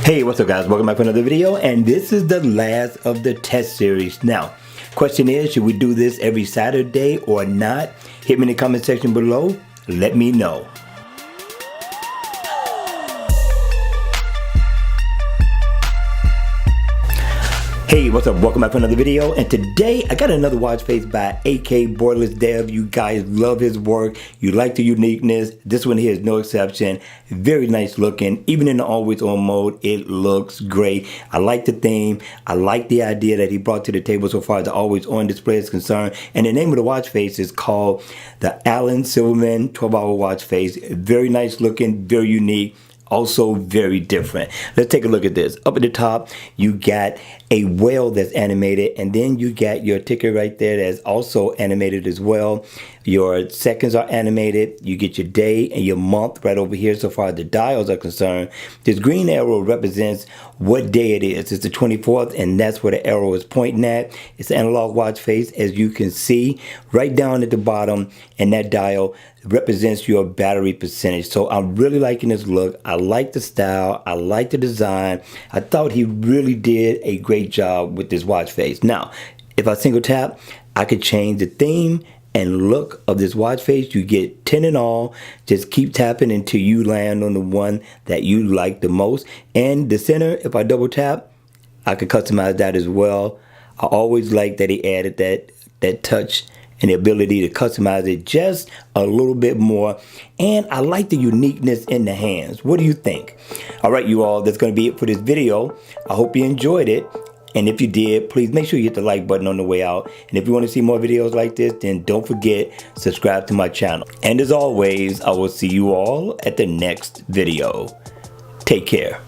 Hey, what's up guys? Welcome back to another video, and this is the last of the test series. Now, question is, should we do this every Saturday or not? Hit me in the comment section below. Let me know. Hey, what's up? Welcome back to another video, and today I got another watch face by AkBrealisDev. You guys love his work. You like the uniqueness. This one here is no exception. Very nice looking. Even in the always on mode, it looks great. I like the theme. I like the idea that he brought to the table so far as the always on display is concerned. And the name of the watch face is called the Alan Silverman 12-hour watch face. Very nice looking, very unique. Also very different. Let's take a look at this. Up at the top, you got a whale that's animated, and then you got your ticker right there that's also animated as well. Your seconds are animated. You get your day and your month right over here so far as the dials are concerned. This green arrow represents what day it is. It's the 24th, and that's where the arrow is pointing at. It's an analog watch face, as you can see right down at the bottom, and that dial represents your battery percentage. So I'm really liking this look. I like the style. I like the design. I thought he really did a great job with this watch face. Now, if I single tap, I could change the theme and look of this watch face. You get 10 in all. Just keep tapping until you land on the one that you like the most. And the center, if I double tap, I could customize that as well. I always like that he added that touch and the ability to customize it just a little bit more. And I like the uniqueness in the hands. What do you think? All right, you all, that's going to be it for this video. I hope you enjoyed it. And if you did, please make sure you hit the like button on the way out. And if you want to see more videos like this, then don't forget, subscribe to my channel. And as always, I will see you all at the next video. Take care.